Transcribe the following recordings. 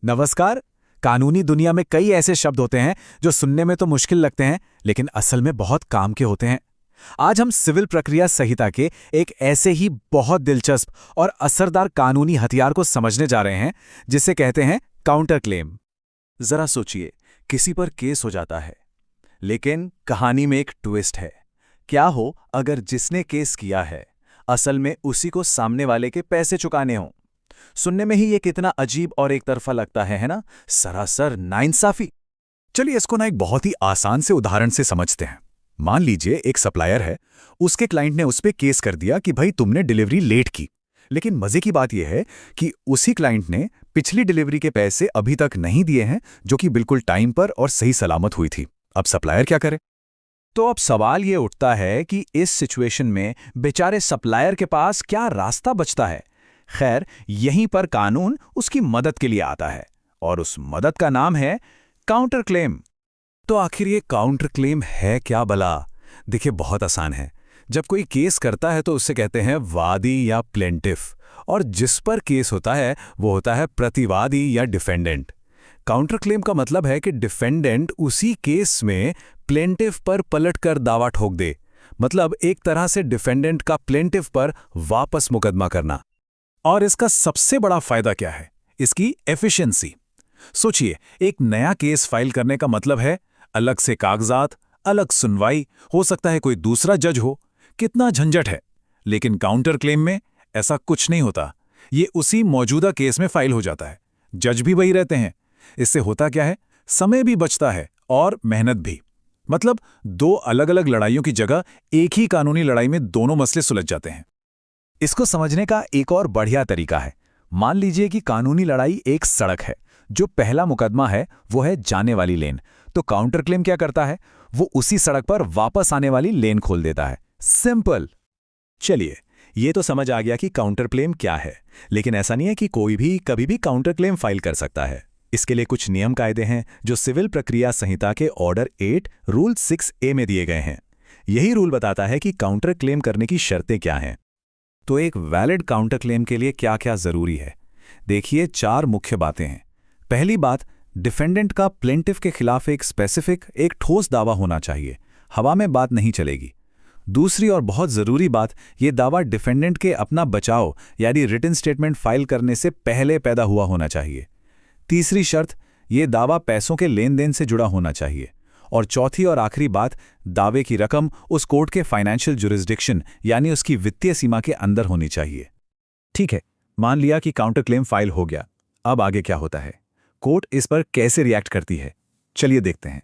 नमस्कार। कानूनी दुनिया में कई ऐसे शब्द होते हैं जो सुनने में तो मुश्किल लगते हैं, लेकिन असल में बहुत काम के होते हैं। आज हम सिविल प्रक्रिया संहिता के एक ऐसे ही बहुत दिलचस्प और असरदार कानूनी हथियार को समझने जा रहे हैं, जिसे कहते हैं काउंटर क्लेम। जरा सोचिए, किसी पर केस हो जाता है, लेकिन कहानी में एक ट्विस्ट है। क्या हो अगर जिसने केस किया है असल में उसी को सामने वाले के पैसे चुकाने हों? सुनने में ही ये कितना अजीब और एक तरफा लगता है ना? सरासर नाइंसाफी। चलिए इसको एक बहुत ही आसान से उदाहरण से समझते हैं। मान लीजिए एक सप्लायर है, उसके क्लाइंट ने उस पे केस कर दिया कि भाई तुमने डिलीवरी लेट की। लेकिन मजे की बात यह है कि उसी क्लाइंट ने पिछली डिलीवरी के पैसे अभी तक नहीं दिए हैं, जो कि बिल्कुल टाइम पर और सही सलामत हुई थी। अब सप्लायर क्या करे? तो अब सवाल ये उठता है कि इस सिचुएशन में बेचारे सप्लायर के पास क्या रास्ता बचता है? खैर, यहीं पर कानून उसकी मदद के लिए आता है, और उस मदद का नाम है काउंटर क्लेम। तो आखिर ये काउंटर क्लेम है क्या भला? देखिए, बहुत आसान है। जब कोई केस करता है तो उससे कहते हैं वादी या प्लेंटिफ, और जिस पर केस होता है वो होता है प्रतिवादी या डिफेंडेंट। काउंटर क्लेम का मतलब है कि डिफेंडेंट उसी केस में प्लेंटिफ पर पलटकर दावा ठोक दे। मतलब एक तरह से डिफेंडेंट का प्लेंटिफ पर वापस मुकदमा करना। और इसका सबसे बड़ा फायदा क्या है? इसकी एफिशिएंसी। सोचिए, एक नया केस फाइल करने का मतलब है अलग से कागजात, अलग सुनवाई, हो सकता है कोई दूसरा जज हो। कितना झंझट है। लेकिन काउंटर क्लेम में ऐसा कुछ नहीं होता। ये उसी मौजूदा केस में फाइल हो जाता है। जज भी वही रहते हैं। इससे होता क्या है? समय भी बचता है और मेहनत भी। मतलब दो अलग अलग लड़ाइयों की जगह एक ही कानूनी लड़ाई में दोनों मसले सुलझ जाते हैं। इसको समझने का एक और बढ़िया तरीका है। मान लीजिए कि कानूनी लड़ाई एक सड़क है। जो पहला मुकदमा है वो है जाने वाली लेन। तो काउंटर क्लेम क्या करता है? वो उसी सड़क पर वापस आने वाली लेन खोल देता है। सिंपल। चलिए, ये तो समझ आ गया कि काउंटर क्लेम क्या है। लेकिन ऐसा नहीं है कि कोई भी कभी भी काउंटर क्लेम फाइल कर सकता है। इसके लिए कुछ नियम कायदे हैं जो सिविल प्रक्रिया संहिता के ऑर्डर 8 रूल 6A में दिए गए हैं। यही रूल बताता है कि काउंटर क्लेम करने की शर्तें क्या हैं। तो एक वैलिड काउंटर क्लेम के लिए क्या क्या जरूरी है? देखिए, 4 मुख्य बातें हैं। पहली बात, डिफेंडेंट का प्लेंटिफ के खिलाफ एक स्पेसिफिक, एक ठोस दावा होना चाहिए। हवा में बात नहीं चलेगी। दूसरी और बहुत जरूरी बात, यह दावा डिफेंडेंट के अपना बचाव यानी रिटन स्टेटमेंट फाइल करने से पहले पैदा हुआ होना चाहिए। तीसरी शर्त, यह दावा पैसों के लेन देन से जुड़ा होना चाहिए। और चौथी और आखिरी बात, दावे की रकम उस कोर्ट के फाइनेंशियल जुरिस्डिक्शन यानी उसकी वित्तीय सीमा के अंदर होनी चाहिए। ठीक है, मान लिया कि काउंटर क्लेम फाइल हो गया। अब आगे क्या होता है? कोर्ट इस पर कैसे रिएक्ट करती है? चलिए देखते हैं।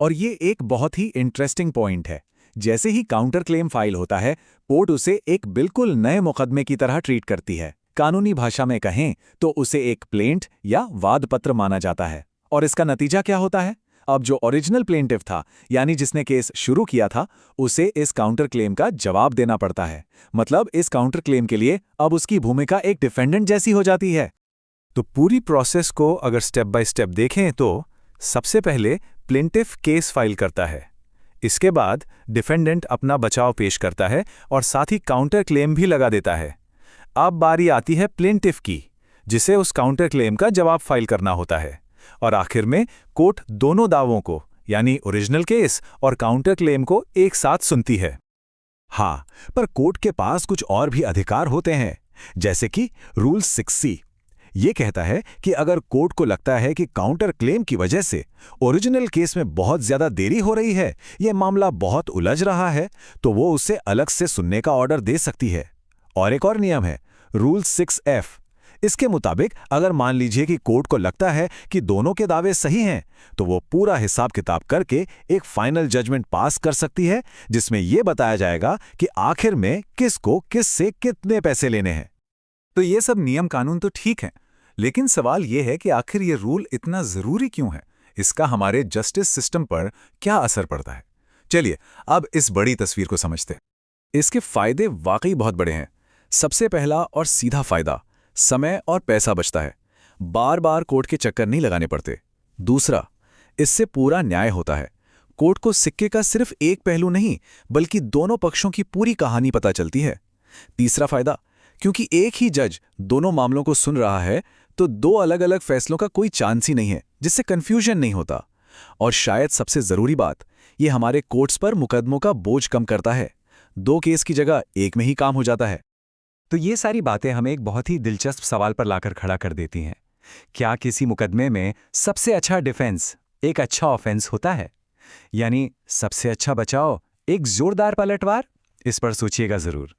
और ये एक बहुत ही इंटरेस्टिंग पॉइंट है। जैसे ही काउंटर क्लेम फाइल होता है, कोर्ट उसे एक बिल्कुल नए मुकदमे की तरह ट्रीट करती है। कानूनी भाषा में कहें तो उसे एक प्लेंट या वाद पत्र माना जाता है। और इसका नतीजा क्या होता है? अब जो ओरिजिनल प्लेंटिफ था, यानी जिसने केस शुरू किया था, उसे इस काउंटर क्लेम का जवाब देना पड़ता है। मतलब इस काउंटर क्लेम के लिए अब उसकी भूमिका एक डिफेंडेंट जैसी हो जाती है। तो पूरी प्रोसेस को अगर स्टेप बाय स्टेप देखें तो सबसे पहले प्लेंटिफ केस फाइल करता है। इसके बाद डिफेंडेंट अपना बचाव पेश करता है और साथ ही काउंटर क्लेम भी लगा देता है। अब बारी आती है प्लेंटिफ की, जिसे उस काउंटर क्लेम का जवाब फाइल करना होता है। और आखिर में कोर्ट दोनों दावों को, यानी ओरिजिनल केस और काउंटर क्लेम को एक साथ सुनती है। हाँ, पर कोर्ट के पास कुछ और भी अधिकार होते हैं, जैसे कि रूल 6C। ये कहता है कि अगर कोर्ट को लगता है कि काउंटर क्लेम की वजह से ओरिजिनल केस में बहुत ज्यादा देरी हो रही है, यह मामला बहुत उलझ रहा है, तो वो उसे अलग से सुनने का ऑर्डर दे सकती है। और एक और नियम है, रूल 6F। इसके मुताबिक अगर मान लीजिए कि कोर्ट को लगता है कि दोनों के दावे सही हैं, तो वो पूरा हिसाब किताब करके एक फाइनल जजमेंट पास कर सकती है, जिसमें यह बताया जाएगा कि आखिर में किसको किससे कितने पैसे लेने हैं। तो ये सब नियम कानून तो ठीक है, लेकिन सवाल यह है कि आखिर ये रूल इतना जरूरी क्यों है? इसका हमारे जस्टिस सिस्टम पर क्या असर पड़ता है? चलिए अब इस बड़ी तस्वीर को समझते हैं। इसके फायदे वाकई बहुत बड़े हैं। सबसे पहला और सीधा फायदा, समय और पैसा बचता है। बार बार कोर्ट के चक्कर नहीं लगाने पड़ते। दूसरा, इससे पूरा न्याय होता है। कोर्ट को सिक्के का सिर्फ एक पहलू नहीं, बल्कि दोनों पक्षों की पूरी कहानी पता चलती है। तीसरा फायदा, क्योंकि एक ही जज दोनों मामलों को सुन रहा है, तो दो अलग अलग फैसलों का कोई चांस ही नहीं है, जिससे कंफ्यूजन नहीं होता। और शायद सबसे जरूरी बात, ये हमारे कोर्ट्स पर मुकदमों का बोझ कम करता है। दो केस की जगह एक में ही काम हो जाता है। तो ये सारी बातें हमें एक बहुत ही दिलचस्प सवाल पर लाकर खड़ा कर देती हैं। क्या किसी मुकदमे में सबसे अच्छा डिफेंस एक अच्छा ऑफेंस होता है? यानी सबसे अच्छा बचाव एक जोरदार पलटवार? इस पर सोचिएगा जरूर।